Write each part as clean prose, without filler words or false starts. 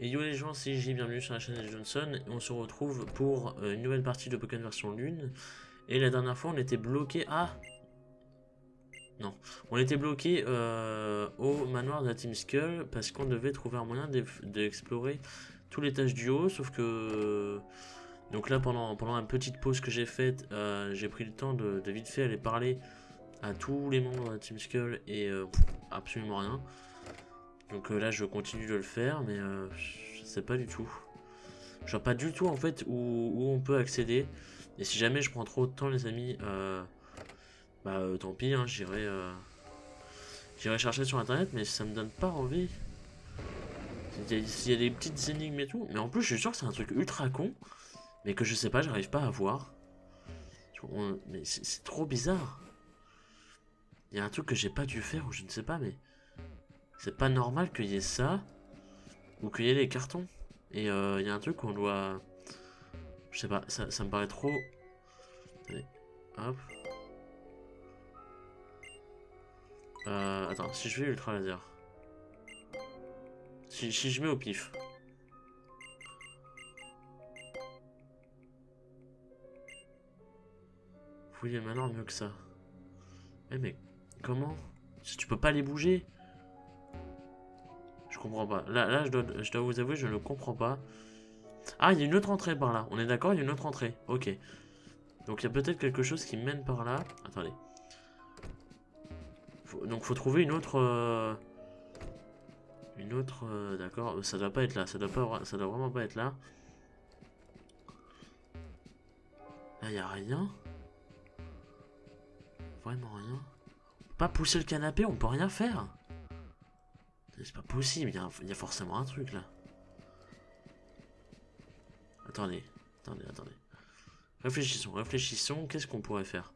Et yo les gens, c'est JJ, bienvenue sur la chaîne de Johnson. Et on se retrouve pour une nouvelle partie de Pokémon version lune. Et la dernière fois, on était bloqué. Ah non, on était bloqué au manoir de la Team Skull parce qu'on devait trouver un moyen d'explorer tous les tâches du haut. Sauf que. Donc là, pendant une petite pause que j'ai faite, j'ai pris le temps de vite fait aller parler à tous les membres de la Team Skull et absolument rien. Donc là, je continue de le faire, mais je sais pas du tout. Je vois pas du tout en fait où on peut accéder. Et si jamais je prends trop de temps, les amis, tant pis, hein, j'irai chercher sur internet, mais ça me donne pas envie. S'il y a des petites énigmes et tout, mais en plus, je suis sûr que c'est un truc ultra con, mais que je sais pas, j'arrive pas à voir. Mais c'est trop bizarre. Il y a un truc que j'ai pas dû faire ou je ne sais pas, mais c'est pas normal qu'il y ait ça ou qu'il y ait les cartons. Et il y a un truc qu'on doit. Je sais pas, ça me paraît trop. Allez, hop. Attends, si je fais ultra laser. Si je mets au pif. Fouiller maintenant mieux que ça. Mais comment? Si tu peux pas les bouger? Je comprends pas. Là je dois vous avouer, je ne comprends pas. Ah, il y a une autre entrée par là. On est d'accord, il y a une autre entrée. Ok. Donc il y a peut-être quelque chose qui mène par là. Attendez. Donc faut trouver une autre. D'accord. Ça doit pas être là. Ça doit vraiment pas être là. Là, y a rien. Vraiment rien. On peut pas pousser le canapé, on peut rien faire. C'est pas possible, il y a forcément un truc là. Attendez. Réfléchissons. Qu'est-ce qu'on pourrait faire?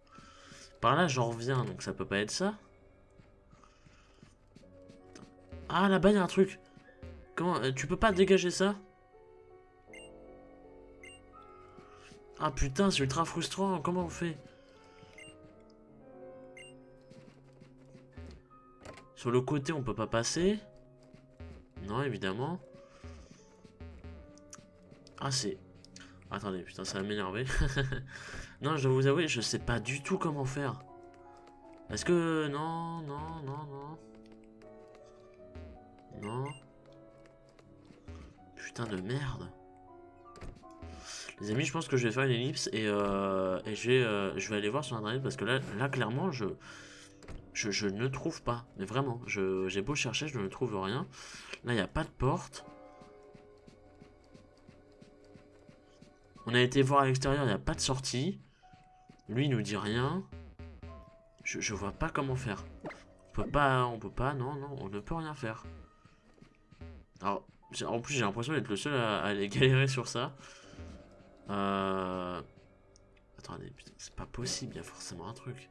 Par là, j'en reviens, donc ça peut pas être ça. Ah, là-bas, il y a un truc. Comment tu peux pas dégager ça? Ah putain, c'est ultra frustrant. Comment on fait? Sur le côté, on peut pas passer. Non, évidemment. Ah, c'est... Attendez, putain, ça va m'énerver. Non, je dois vous avouer, je sais pas du tout comment faire. Est-ce que... Non. Non. Putain de merde. Les amis, je pense que je vais faire une ellipse et je vais aller voir sur internet parce que là clairement, je ne trouve pas. Mais vraiment, j'ai beau chercher, je ne trouve rien. Là, il n'y a pas de porte. On a été voir à l'extérieur, il n'y a pas de sortie. Lui, il nous dit rien. Je vois pas comment faire. On peut pas, non, on ne peut rien faire. Alors, en plus, j'ai l'impression d'être le seul à aller galérer sur ça. Attendez, putain, c'est pas possible, il y a forcément un truc.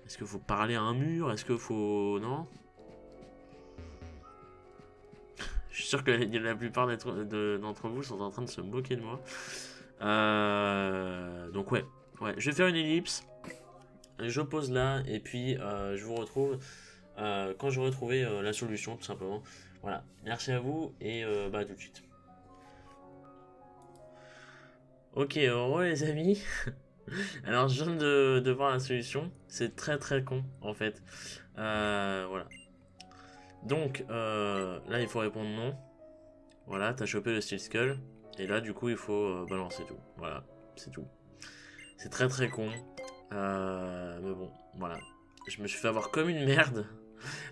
Est-ce qu'il faut parler à un mur? Est-ce qu'il faut... Non? Je suis sûr que la plupart d'entre vous sont en train de se moquer de moi. Donc ouais, je vais faire une ellipse. Je pose là et puis je vous retrouve quand j'aurai trouvé la solution tout simplement. Voilà, merci à vous et à tout de suite. Ok, heureux les amis. Alors je viens de voir la solution. C'est très très con en fait. Voilà. Donc là il faut répondre non. Voilà, t'as chopé le Steel Skull. Et là du coup il faut balancer tout. Voilà, c'est tout. C'est très très con. Mais bon, voilà. Je me suis fait avoir comme une merde.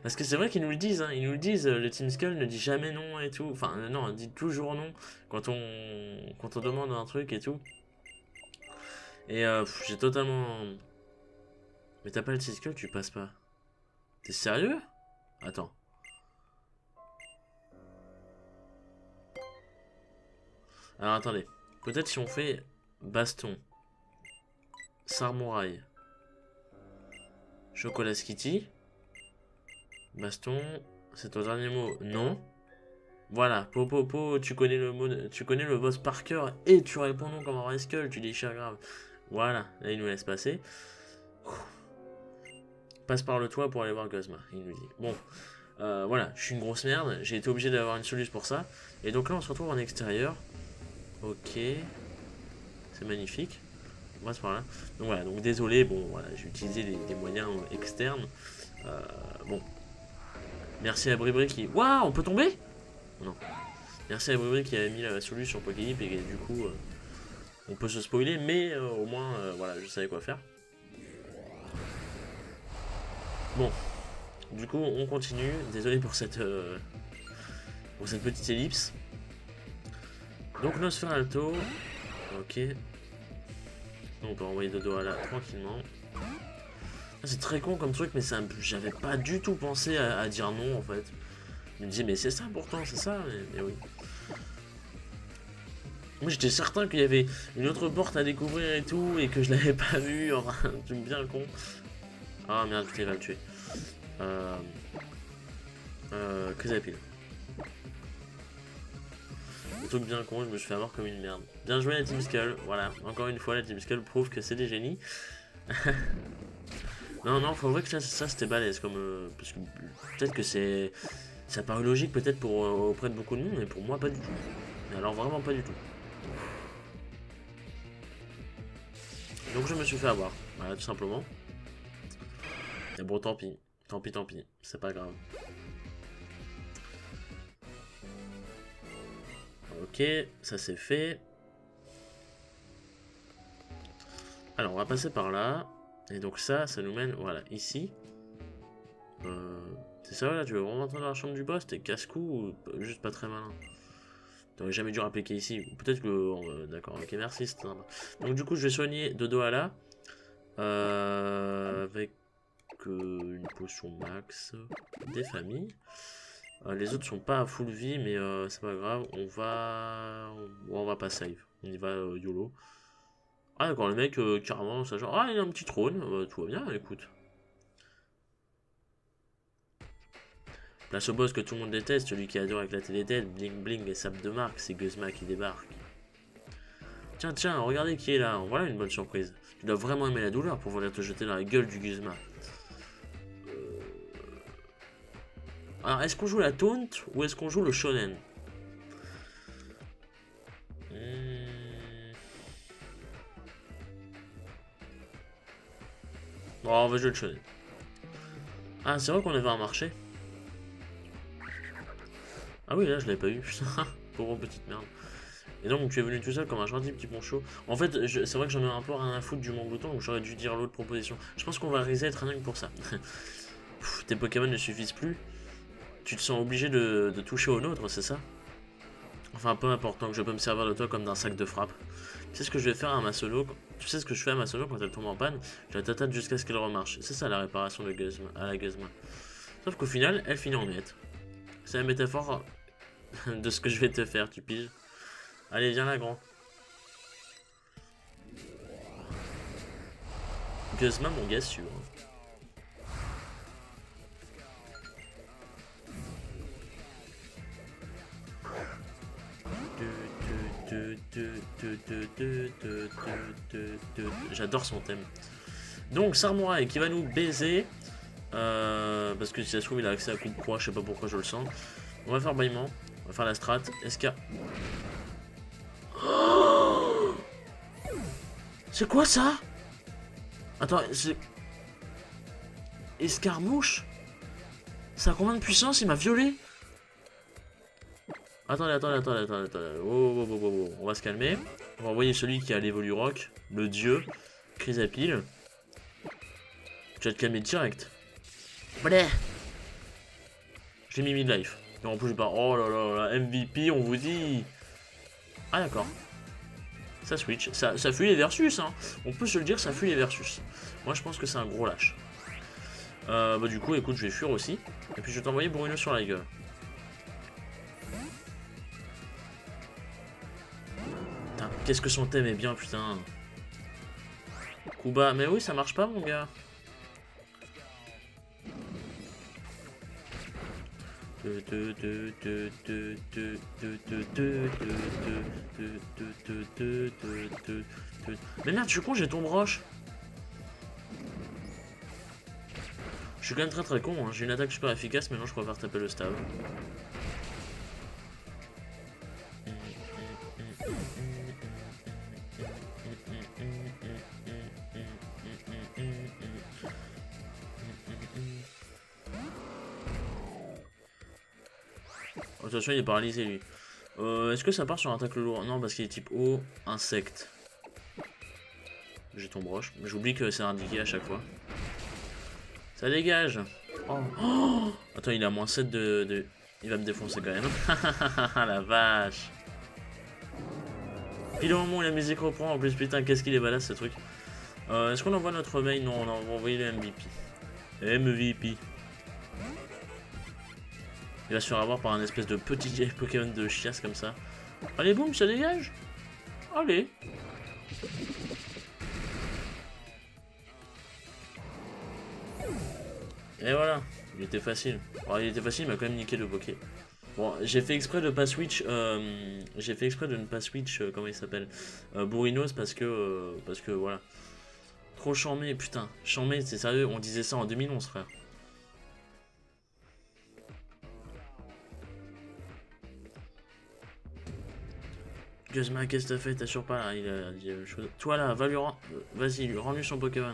Parce que c'est vrai qu'ils nous le disent, hein. Ils nous le disent, le Team Skull ne dit jamais non et tout. Enfin, non, il dit toujours non quand on demande un truc et tout. Et j'ai totalement... Mais t'as pas le Team Skull, tu passes pas. T'es sérieux? Attends. Alors attendez. Peut-être si on fait baston, samouraï, chocolat skitty, baston, c'est ton dernier mot. Non. Voilà, Popopo, tu connais le boss par cœur et tu réponds non comme un rascal, tu dis cher grave. Voilà, là il nous laisse passer. Passe par le toit pour aller voir Guzma, il nous dit. Bon, Voilà, je suis une grosse merde, j'ai été obligé d'avoir une solution pour ça. Et donc là on se retrouve en extérieur. Ok, c'est magnifique. On passe par là. Donc voilà, donc désolé, bon voilà, j'ai utilisé des moyens externes. Bon, merci à Bribri qui... Waouh, on peut tomber? Non. Merci à Bribri qui a mis la solution sur Pokélip et du coup, on peut se spoiler, mais au moins, voilà, je savais quoi faire. Bon, du coup, on continue. Désolé pour cette petite ellipse. Donc, Nosferalto. Ok. Donc, on peut envoyer Dodo à là tranquillement. C'est très con comme truc, mais j'avais pas du tout pensé à dire non en fait. Je me disais, mais c'est ça pourtant, c'est ça, mais oui. Moi j'étais certain qu'il y avait une autre porte à découvrir et tout, et que je l'avais pas vue, enfin, un truc bien con. Ah merde, putain, il va me tuer. Chrysapile. Un truc bien con, je me suis fait avoir comme une merde. Bien joué la Team Skull, voilà. Encore une fois, la Team Skull prouve que c'est des génies. Non, non, faut avouer que ça c'était balèze, comme... parce que peut-être que c'est... Ça paraît logique peut-être pour auprès de beaucoup de monde, mais pour moi pas du tout. Mais alors vraiment pas du tout. Donc je me suis fait avoir, voilà tout simplement. Et bon tant pis, tant pis, c'est pas grave. Ok, ça c'est fait. Alors on va passer par là. Et donc ça nous mène, voilà, ici. C'est ça là, tu veux vraiment entrer dans la chambre du boss? T'es casse-cou ou juste pas très malin? T'aurais jamais dû appliquer ici. Peut-être que... D'accord, ok, merci. Donc du coup, je vais soigner Dodo à la. Avec une potion max des familles. Les autres sont pas à full vie, mais c'est pas grave. On va pas save. On y va YOLO. Ah d'accord, le mec, carrément, ça genre... Ah, il a un petit trône. Tout va bien, écoute. Place au boss que tout le monde déteste, celui qui adore éclater les têtes, bling bling et sable de marque, c'est Guzma qui débarque. Tiens, tiens, regardez qui est là, voilà une bonne surprise. Tu dois vraiment aimer la douleur pour vouloir te jeter dans la gueule du Guzma. Alors, est-ce qu'on joue la taunt ou est-ce qu'on joue le shonen? Bon, on va jouer le shonen. Ah, c'est vrai qu'on avait un marché. Ah oui, là, je l'avais pas eu, putain. Pauvre petite merde. Et donc, tu es venu tout seul comme un gentil petit poncho. En fait, c'est vrai que j'en ai un peu rien à foutre du monde bouton, donc j'aurais dû dire l'autre proposition. Je pense qu'on va reset rien que pour ça. Tes Pokémon ne suffisent plus. Tu te sens obligé de toucher au nôtre, c'est ça? Enfin, peu importe, tant que je peux me servir de toi comme d'un sac de frappe. Tu sais ce que je vais faire à ma solo? Tu sais ce que je fais à ma solo quand elle tombe en panne? Je la tatate jusqu'à ce qu'elle remarche. C'est ça la réparation de Guzma, à la Guzma. Sauf qu'au final, elle finit en miettes. C'est la métaphore de ce que je vais te faire, tu piges. Allez, viens là, grand. Guzma, mon gars sûr. J'adore son thème. Donc, Samouraï qui va nous baiser. Parce que si ça se trouve, il a accès à coup de poing, je sais pas pourquoi je le sens. On va faire bâillement. On va faire la strat. SK. Oh, c'est quoi ça? Attends, c'est... Escarmouche? Ça a combien de puissance? Il m'a violé? Attendez. Oh. On va se calmer. On va envoyer celui qui a l'évolu rock, le dieu, Chrysapile. Tu vas te calmer direct. Voilà. Je l'ai mis mid-life. Et en plus, je pars. Oh là là, MVP, on vous dit. Ah, d'accord. Ça switch. Ça fuit les versus, hein. On peut se le dire, ça fuit les versus. Moi, je pense que c'est un gros lâche. Bah, du coup, écoute, je vais fuir aussi. Et puis, je vais t'envoyer Bruno sur la gueule. Putain, qu'est-ce que son thème est bien, putain. Kuba, mais oui, ça marche pas, mon gars. Mais merde, je suis con, j'ai ton broche. Je suis quand même très con, hein. J'ai une attaque super efficace, mais non, je préfère taper le stab. Attention, il est paralysé lui. Est-ce que ça part sur un attaque lourd? Non, parce qu'il est type eau, insecte. J'ai ton broche, mais j'oublie que c'est indiqué à chaque fois. Ça dégage. Oh. Oh, attends, il a moins 7 de... Il va me défoncer quand même. La vache. Pile au moment où la musique reprend, en plus, putain, qu'est-ce qu'il est badass ce truc. Est-ce qu'on envoie notre mail? Non, on va envoyer le MVP. MVP. Il va se faire avoir par un espèce de petit Pokémon de chiasse comme ça. Allez, boum, ça dégage. Allez. Et voilà, il était facile. Alors, il était facile, il m'a quand même niqué le Poké. Bon, j'ai fait exprès de pas switch. J'ai fait exprès de ne pas switch. Comment il s'appelle, Bourrinos, parce que voilà. Trop chambé, putain. Chambé, c'est sérieux, on disait ça en 2011, frère. Guzma, qu'est-ce que t'as fait? T'assures pas là, il a dit la même chose. Toi là, va lui rendre. Vas-y, lui rends-lui son Pokémon.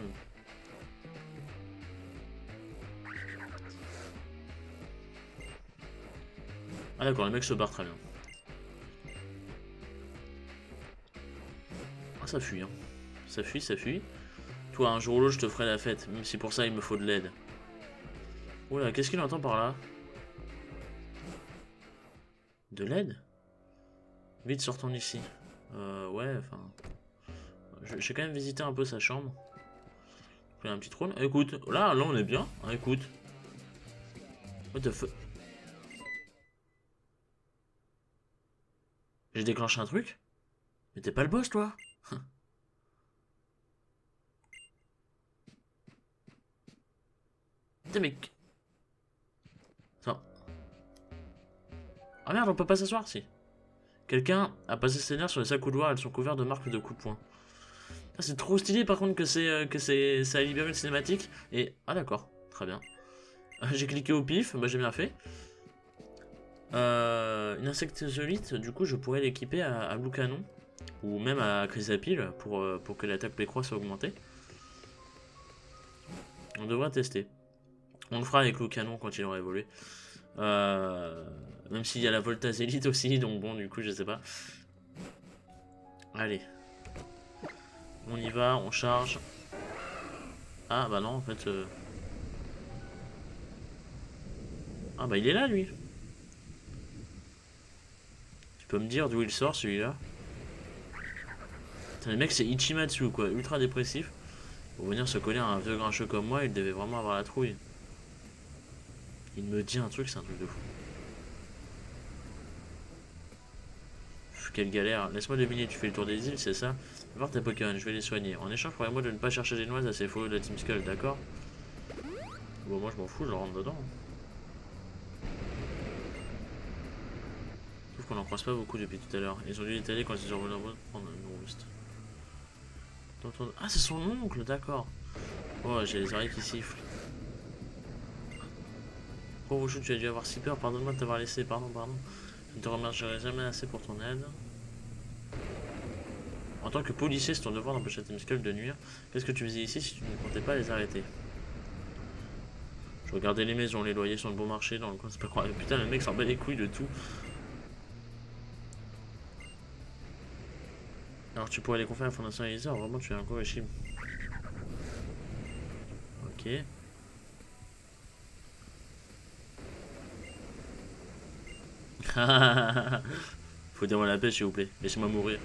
Ah d'accord, le mec se barre très bien. Ah ça fuit, hein. Ça fuit, ça fuit. Toi, un jour ou l'autre, je te ferai la fête, même si pour ça il me faut de l'aide. Oula, qu'est-ce qu'il entend par là? De l'aide? Vite, sortons d'ici. Ouais, enfin... J'ai quand même visité un peu sa chambre. Il y a un petit trône. Écoute, là on est bien. Ah, écoute. What the fuck? J'ai déclenché un truc? Mais t'es pas le boss, toi? Putain, mec. Attends. Ah merde, on peut pas s'asseoir, si. Quelqu'un a passé ses nerfs sur les sacs couloirs, elles sont couvertes de marques de coups de poing. C'est trop stylé par contre que ça a libéré une cinématique. Et ah d'accord, très bien. J'ai cliqué au pif, bah j'ai bien fait. Une insectosolite, du coup je pourrais l'équiper à Blue Canon ou même à Chrysapile pour que l'attaque Plécroix soit augmentée. On devrait tester. On le fera avec Blue Canon quand il aura évolué. Même s'il y a la Volta Elite aussi, donc bon, du coup, je sais pas. Allez. On y va, on charge. Ah, bah non, en fait... Ah, bah il est là, lui. Tu peux me dire d'où il sort, celui-là? Le mec, c'est Ichimatsu, quoi. Ultra dépressif. Pour venir se coller à un vieux grincheux comme moi, il devait vraiment avoir la trouille. Il me dit un truc, c'est un truc de fou. Quelle galère. Laisse-moi deviner, tu fais le tour des îles, c'est ça? Va voir tes Pokémon, je vais les soigner. En échange, promets-moi de ne pas chercher des noises à ces faux de la Team Skull, d'accord? Bon, moi je m'en fous, je rentre dedans. Sauf qu'on n'en croise pas beaucoup depuis tout à l'heure. Ils ont dû l'étaler quand ils ont revenus prendre une rouste. Ah, c'est son oncle, d'accord. Oh, j'ai les oreilles qui sifflent. Pauvre chou, tu as dû avoir si peur, pardonne-moi de t'avoir laissé, pardon. Je ne te remercierai jamais assez pour ton aide. En tant que policier, c'est ton devoir d'empêcher Team Skull de nuire. Qu'est-ce que tu faisais ici si tu ne comptais pas les arrêter? Je regardais les maisons, les loyers sont de bon marché dans le coin, c'est pas croyable. Putain, le mec s'en bat les couilles de tout. Alors tu pourrais les confier à la Fondation Elisa, vraiment tu es un incorrigible. Ok. Faut dire moi la paix s'il vous plaît, laissez-moi mourir.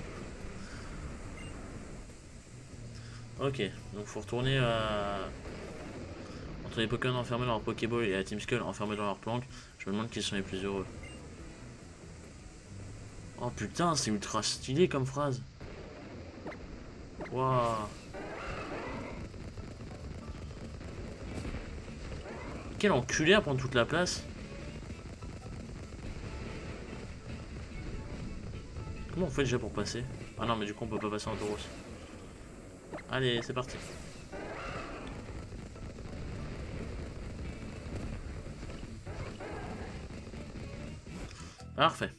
Ok, donc faut retourner entre les Pokémon enfermés dans leur Pokéball et la Team Skull enfermés dans leur planque. Je me demande qui sont les plus heureux. Oh putain, c'est ultra stylé comme phrase. Waouh. Quel enculé à prendre toute la place. Comment on fait déjà pour passer? Ah non mais du coup on peut pas passer en Tauros. Allez c'est parti. Parfait.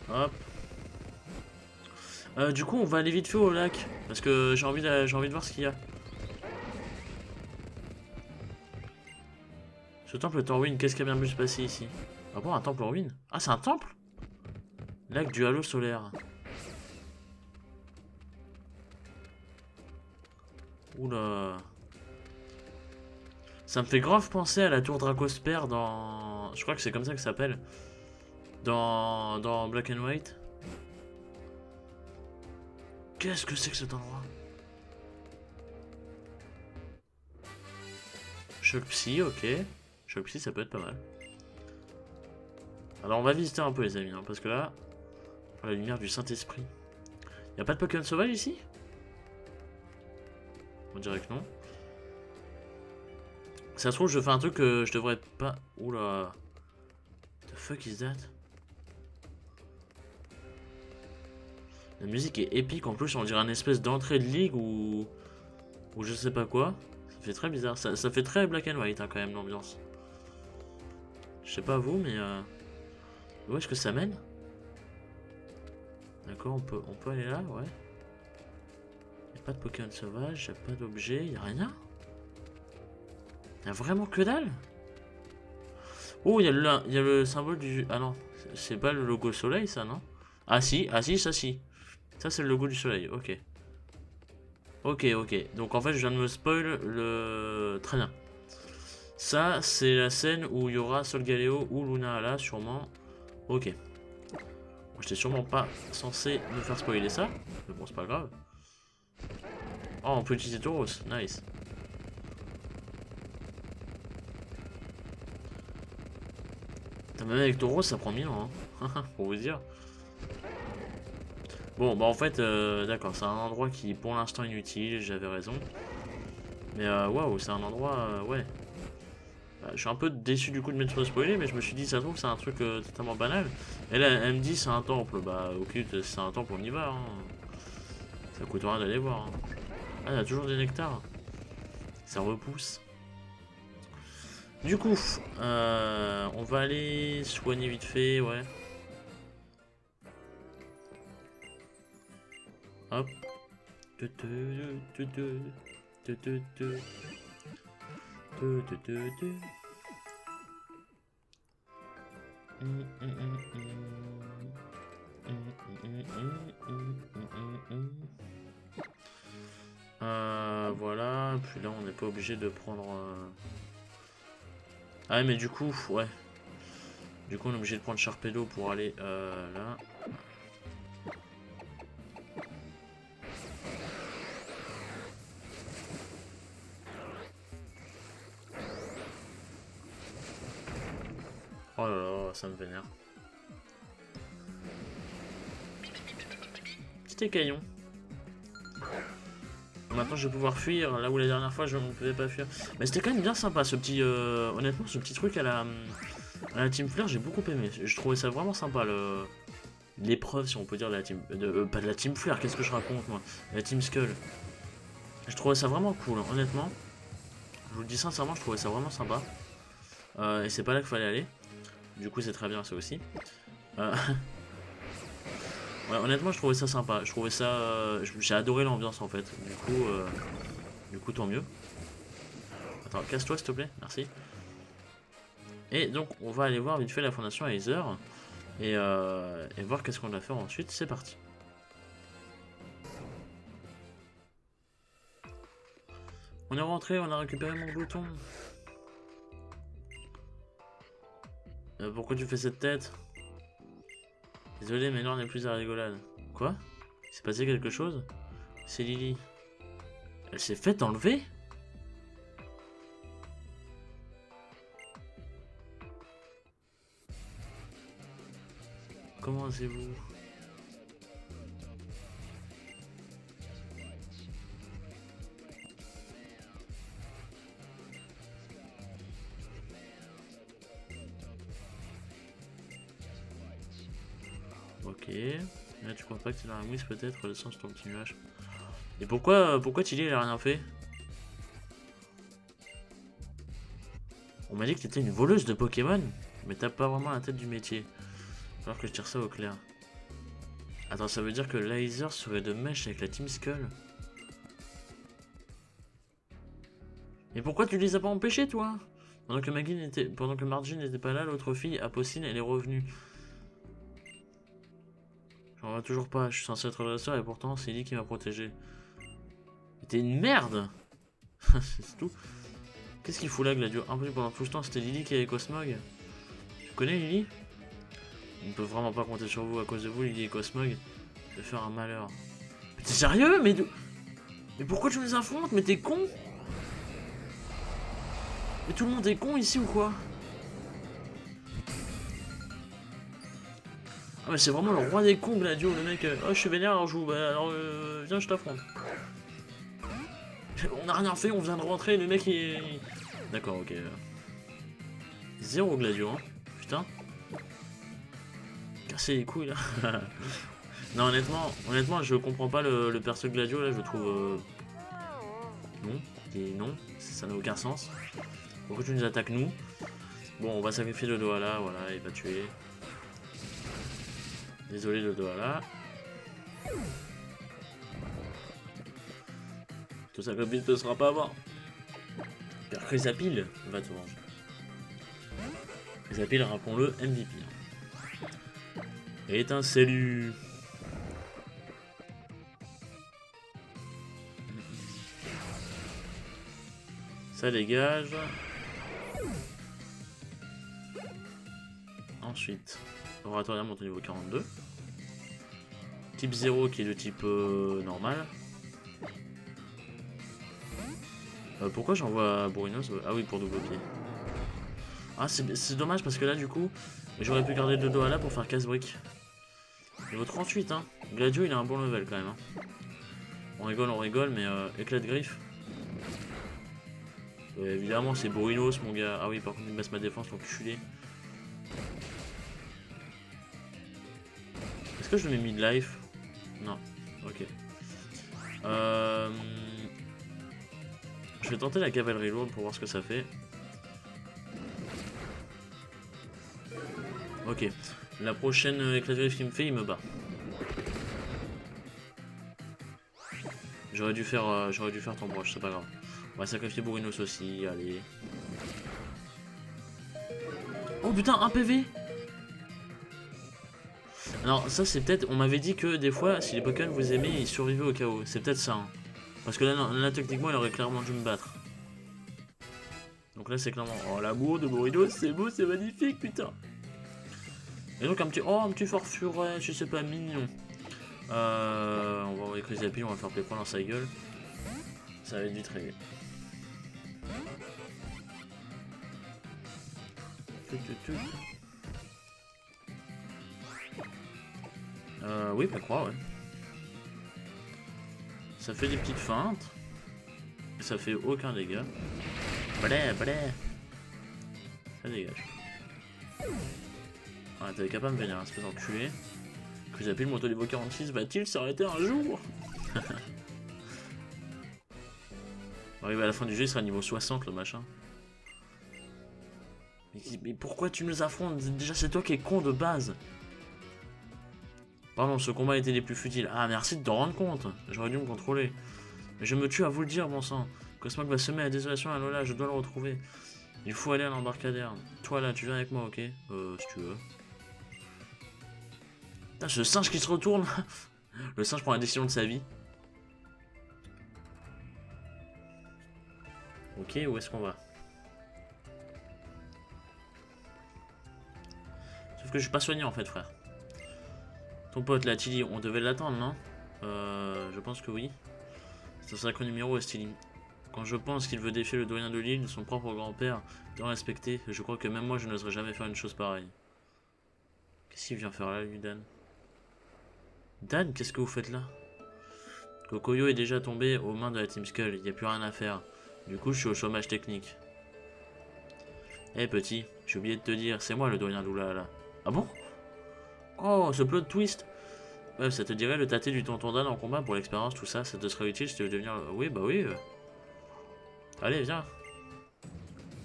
Hop. Du coup, on va aller vite fait au lac. Parce que j'ai envie de voir ce qu'il y a. Ce temple est en ruine. Qu'est-ce qui a bien pu se passer ici? Ah bon, un temple en ruine? Ah, c'est un temple? Lac du halo solaire. Oula. Ça me fait grave penser à la tour Dracosper dans... Je crois que c'est comme ça que ça s'appelle. Dans Black and White. Qu'est-ce que c'est que cet endroit? Choc Psy, ok. Choc Psy, ça peut être pas mal. Alors on va visiter un peu les amis, hein, parce que là, à la lumière du Saint-Esprit. Y'a pas de Pokémon sauvage ici? On dirait que non. Ça se trouve, je fais un truc que je devrais pas... Oula. The fuck is that? La musique est épique en plus, on dirait une espèce d'entrée de ligue ou je sais pas quoi. Ça fait très bizarre, ça fait très black and white hein, quand même l'ambiance. Je sais pas vous mais où est-ce que ça mène? D'accord, on peut aller là, ouais. Y'a pas de Pokémon sauvage, y'a pas d'objet, y'a rien. Y'a vraiment que dalle. Oh, y'a le symbole du... Ah non, c'est pas le logo soleil ça non? Ah si, ça si. Ça c'est le logo du soleil, ok. Ok. Donc en fait je viens de me spoil le... Très bien. Ça c'est la scène où il y aura Solgaleo ou Lunala sûrement. Ok. Bon, j'étais sûrement pas censé me faire spoiler ça. Mais bon c'est pas grave. Oh on peut utiliser Tauros, nice. Même avec Tauros ça prend 1000 ans hein. Pour vous dire. Bon bah en fait d'accord c'est un endroit qui est pour l'instant inutile, j'avais raison. Mais waouh c'est un endroit ouais. Je suis un peu déçu du coup de m'être spoilé mais je me suis dit ça se trouve c'est un truc totalement banal. Et là elle me dit c'est un temple, bah ok c'est un temple on y va hein. Ça coûte rien d'aller voir hein. Ah il y a toujours des nectars. Ça repousse. Du coup on va aller soigner vite fait ouais. Hop. Voilà, puis là on n'est pas obligé de prendre... Ah mais du coup, ouais. Du coup on est obligé de prendre Sharpedo pour aller là. Oh là là, ça me vénère. Petit écaillon. Maintenant je vais pouvoir fuir, là où la dernière fois je ne pouvais pas fuir. Mais c'était quand même bien sympa ce petit... honnêtement ce petit truc à la Team Flare j'ai beaucoup aimé. Je trouvais ça vraiment sympa l'épreuve si on peut dire de la Team... pas de la Team Flare, qu'est-ce que je raconte moi? La Team Skull. Je trouvais ça vraiment cool, hein. Honnêtement. Je vous le dis sincèrement, je trouvais ça vraiment sympa. Et c'est pas là qu'il fallait aller. Du coup c'est très bien ça aussi. Ouais, honnêtement je trouvais ça sympa. Je trouvais ça... j'ai adoré l'ambiance en fait. Du coup tant mieux. Attends, casse-toi s'il te plaît, merci. Et donc on va aller voir vite fait la fondation Aether. Et voir qu'est-ce qu'on va faire ensuite. C'est parti. On est rentré, on a récupéré mon bouton. Pourquoi tu fais cette tête? Désolé, mais l'heure n'est plus à la rigolade. Quoi? Il s'est passé quelque chose? C'est Lily. Elle s'est faite enlever? Comment c'est vous? Ok. Là, tu crois pas que c'est dans la mousse peut-être le sens de ton petit nuage. Et pourquoi Tilly elle a rien fait? On m'a dit que t'étais une voleuse de Pokémon, mais t'as pas vraiment la tête du métier. Alors que je tire ça au clair. Attends, ça veut dire que Laser serait de mèche avec la Team Skull? Mais pourquoi tu les as pas empêchés, toi? Pendant que Margie n'était pas là, l'autre fille, Apocine, elle est revenue. J'en vois toujours pas, je suis censé être le dresseur et pourtant c'est Lily qui m'a protégé. Mais t'es une merde! C'est tout. Qu'est-ce qu'il fout là, Gladio? En plus, pendant tout ce temps, c'était Lily qui avait Cosmog. Tu connais Lily? On ne peut vraiment pas compter sur vous à cause de vous, Lily et Cosmog. Je vais faire un malheur. Mais t'es sérieux? Mais pourquoi tu nous affrontes? Mais t'es con? Mais tout le monde est con ici ou quoi? Ah mais c'est vraiment le roi des cons, Gladio, le mec. Oh, je suis vénère, alors je joue. Bah alors, viens, je t'affronte. On a rien fait, on vient de rentrer, le mec est... D'accord, ok. Zéro Gladio, hein. Putain. Casser les couilles, là. Non, honnêtement, je comprends pas le perso Gladio, là, je trouve... Non, non, ça n'a aucun sens. Pourquoi tu nous attaques, nous? Bon, on va sacrifier le doigt là, voilà, il va tuer. Désolé, le doigt là. Tout ça comme il ne sera pas avant. Car Chrysapile va te venger. Chrysapile, rappelons-le, MVP. Et un salut. Ça dégage. Ensuite, Oratorium monte au niveau 42. Type 0 qui est le type normal. Pourquoi j'envoie Bourinos? Ah oui, pour double pied. Ah, c'est dommage parce que là, du coup, j'aurais pu garder le dos à là pour faire casse-brique. Niveau 38, hein. Gladio, il a un bon level quand même. Hein. On rigole, mais éclat de griffe. Évidemment, c'est Bourinos, mon gars. Ah oui, par contre, il baisse ma défense, l'enculé. Est-ce que je le mets mid-life? Non. Ok. Je vais tenter la cavalerie lourde pour voir ce que ça fait. Ok. La prochaine éclat de griffe qu'il me fait, il me bat. J'aurais dû faire ton broche, c'est pas grave. On va sacrifier Bourinos aussi, allez. Oh putain, un PV! Alors ça c'est peut-être, on m'avait dit que des fois, si les Pokémon vous aimez, ils survivaient au chaos. C'est peut-être ça. Hein. Parce que là, techniquement, il aurait clairement dû me battre. Donc là c'est clairement... Oh l'amour de Bourinos, c'est beau, c'est magnifique, putain! Et donc un petit farfuret, je sais pas, mignon. On va envoyer Chrysapile, on va faire pépin dans sa gueule. Ça va être vite réglé. Oui, je crois, ouais. Ça fait des petites feintes. Et ça fait aucun dégât. Blé. Ça dégage. Ah, t'avais qu'à pas me venir, espèce d'enculé. Chrysapile, monte au niveau 46, va-t-il s'arrêter un jour? On arrive à la fin du jeu, il sera niveau 60 le machin. Mais pourquoi tu nous affrontes? Déjà c'est toi qui es con de base. Pardon, ce combat était des plus futiles. Ah merci de t'en rendre compte. J'aurais dû me contrôler. Mais je me tue à vous le dire, bon sang. Cosmog va semer la désolation à Lola, je dois le retrouver. Il faut aller à l'embarcadère. Toi là, tu viens avec moi, ok? Si tu veux. Putain, ce singe qui se retourne. Le singe prend la décision de sa vie. Ok, où est-ce qu'on va? Sauf que je suis pas soigné en fait, frère. Ton pote là, Tilly, on devait l'attendre, non? Je pense que oui. C'est un sacré numéro, Tilly. Quand je pense qu'il veut défier le doyen de l'île, son propre grand-père, doit respecter, je crois que même moi je n'oserais jamais faire une chose pareille. Qu'est-ce qu'il vient faire là, lui, Dan? Dan, qu'est-ce que vous faites là? Kokoyo est déjà tombé aux mains de la Team Skull, il n'y a plus rien à faire. Du coup, je suis au chômage technique. Eh petit, j'ai oublié de te dire, c'est moi le doyen d'Oula là. Ah bon? Oh, ce plot twist! Ouais, ça te dirait le tâter du tonton Dan en combat pour l'expérience, tout ça, ça te serait utile si tu veux devenir... Oui, bah oui. Allez, viens.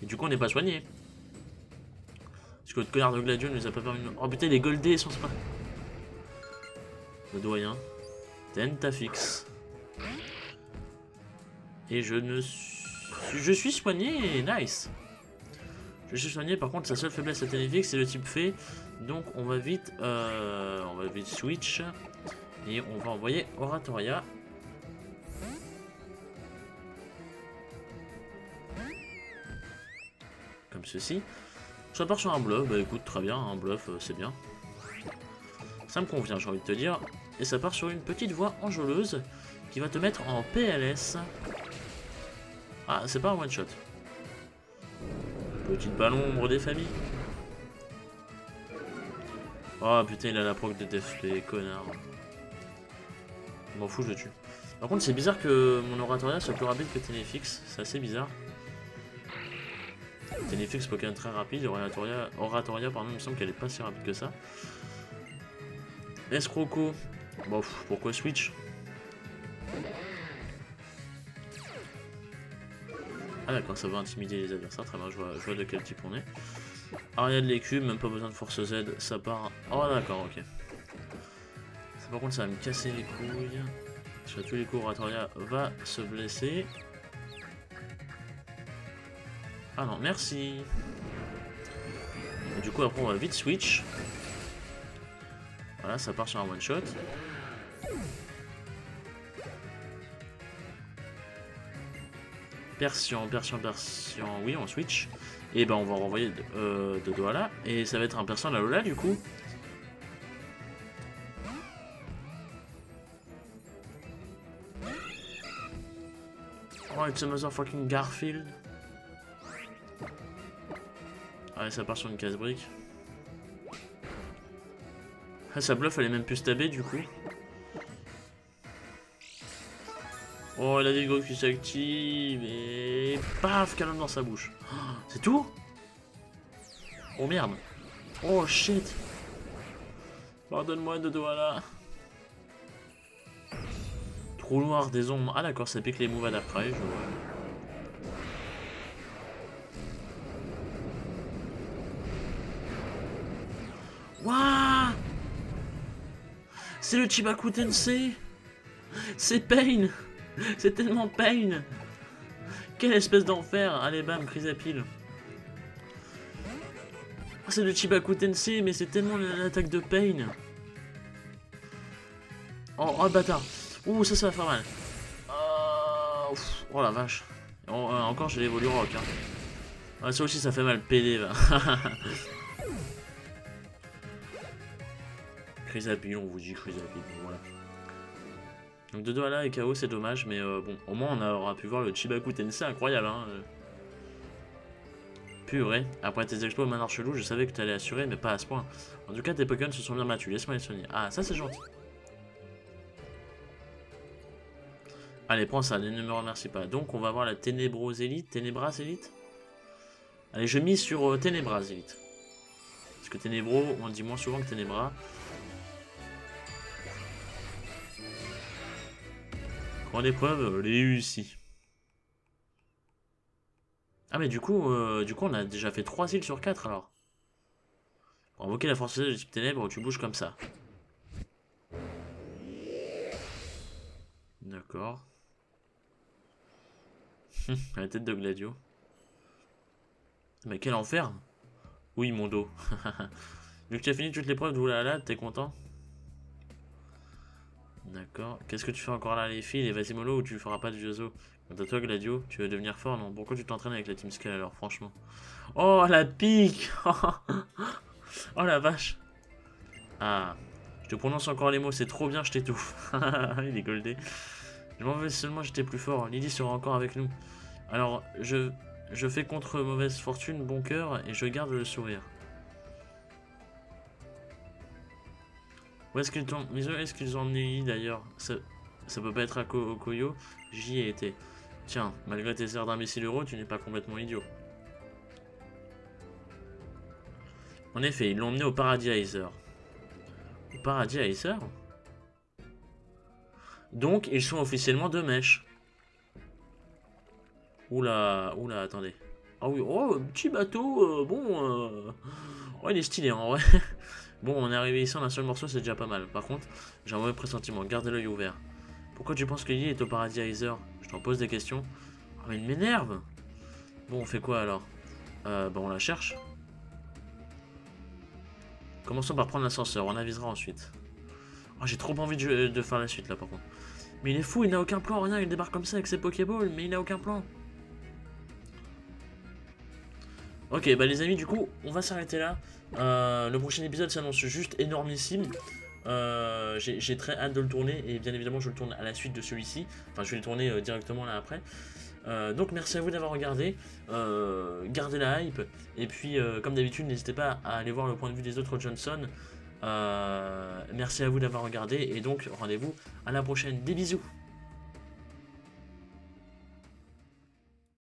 Et du coup, on n'est pas soigné. Parce que notre connard de Gladio ne nous a pas permis de... Oh putain, les goldés sont pas... Le doyen. Tentafix. Et je suis soigné, nice. Je suis soigné, par contre sa seule faiblesse à Tentafix c'est le type fée. Donc on va vite switch. Et on va envoyer Oratoria. Comme ceci. Ça part sur un bluff, bah écoute, très bien, un bluff c'est bien. Ça me convient, j'ai envie de te dire. Et ça part sur une petite voix enjôleuse qui va te mettre en PLS. Ah, c'est pas un one shot. Petite balle ombre des familles. Oh putain, il a la proc de Deathplay, connard. Je m'en fous, je le tue. Par contre, c'est bizarre que mon Oratoria soit plus rapide que Tenefix. C'est assez bizarre. Tenefix, Pokémon très rapide. Oratoria, pardon, il me semble qu'elle est pas si rapide que ça. Escroco. Bon, pourquoi switch? Ah d'accord, ça va intimider les adversaires. Très bien, je vois de quel type on est. Aria de l'écume, même pas besoin de force Z. Ça part... Oh d'accord, ok. Ça, par contre, ça va me casser les couilles. Parce que tous les coups, Oratoria va se blesser. Ah non, merci. Et du coup, après, on va vite switch. Voilà, ça part sur un one shot. Persion. Oui, on switch. Et ben, on va renvoyer de Douala. Et ça va être un persion à la Lola, du coup. Oh, it's a motherfucking Garfield. Allez, ça part sur une casse-brique. Ah, sa bluff, elle est même plus stabée, du coup. Oh, il a des gros qui s'active et paf, canon dans sa bouche. Oh, c'est tout? Oh merde. Oh shit. Pardonne-moi de Douala. Trou noir des ombres. Ah d'accord, ça pique les moves à d'après, je vois. Wouah. C'est le Chibaku Tensei. C'est Pain. C'est tellement Pain. Quelle espèce d'enfer. Allez bam, crise à pile. Oh, c'est le Chibaku Tensei, mais c'est tellement l'attaque de Pain. Oh bâtard. Ouh, ça va faire mal. Oh la vache. Encore j'ai l'évolu rock. Hein. Ah, ça aussi ça fait mal, PD va. Crise à pile, on vous dit crise à pile, voilà. Donc de Douala et KO c'est dommage, mais bon, au moins on aura pu voir le Chibaku Tensei incroyable. Hein. Purée, après tes exploits au Manoir Chelou, je savais que tu allais assurer, mais pas à ce point. En tout cas, tes Pokémon se sont bien battus, laisse-moi les soigner. Ah, ça c'est gentil. Allez, prends ça, ne me remercie pas. Donc on va voir la Ténébros Elite, Ténébras Elite. Allez, je mise sur Ténébras Elite. Parce que Ténébros, on le dit moins souvent que Ténébras. Grande épreuve, réussi. Ah mais du coup on a déjà fait 3 îles sur 4 alors. Pour invoquer la force du type ténèbres, tu bouges comme ça. D'accord. La tête de Gladio. Mais quel enfer. Oui, mon dos. Vu que tu as fini toutes les preuves de Oulala, t'es content? D'accord. Qu'est-ce que tu fais encore là, les filles, les Vasimolo, ou tu feras pas du Jozo? Quant à toi, Gladio, tu veux devenir fort, non? Pourquoi tu t'entraînes avec la Team Skull alors, franchement? Oh, la pique. Oh la vache. Ah. Je te prononce encore les mots, c'est trop bien, je t'étouffe. Il est goldé. Je m'en vais seulement, j'étais plus fort. Lydie sera encore avec nous. Alors, je fais contre mauvaise fortune, bon cœur, et je garde le sourire. Où est-ce qu'ils ont emmené d'ailleurs? Ça peut pas être à Koyo, j'y ai été. Tiens, malgré tes airs d'imbécile euro, tu n'es pas complètement idiot. En effet, ils l'ont emmené au paradis Aether. Au paradis Aether? Donc, ils sont officiellement deux mèches. Oula, attendez. Ah oui, oh, petit bateau, bon... Ouais, il est stylé en vrai. Bon, on est arrivé ici, on a un seul morceau, c'est déjà pas mal. Par contre, j'ai un mauvais pressentiment, gardez l'œil ouvert. Pourquoi tu penses que Lily est au paradis Heiser? Je t'en pose des questions. Oh, mais il m'énerve. Bon, on fait quoi alors? Bah, on la cherche. Commençons par prendre l'ascenseur, on avisera ensuite. Oh, j'ai trop envie de faire la suite là par contre. Mais il est fou, il n'a aucun plan, rien, il débarque comme ça avec ses Pokéballs, mais il n'a aucun plan. Ok, bah les amis, du coup, on va s'arrêter là. Le prochain épisode s'annonce juste énormissime. J'ai très hâte de le tourner et bien évidemment je le tourne à la suite de celui-ci. Enfin, je vais le tourner directement là après. Donc merci à vous d'avoir regardé, gardez la hype et puis comme d'habitude n'hésitez pas à aller voir le point de vue des autres Johnson. Merci à vous d'avoir regardé et donc rendez-vous à la prochaine, des bisous.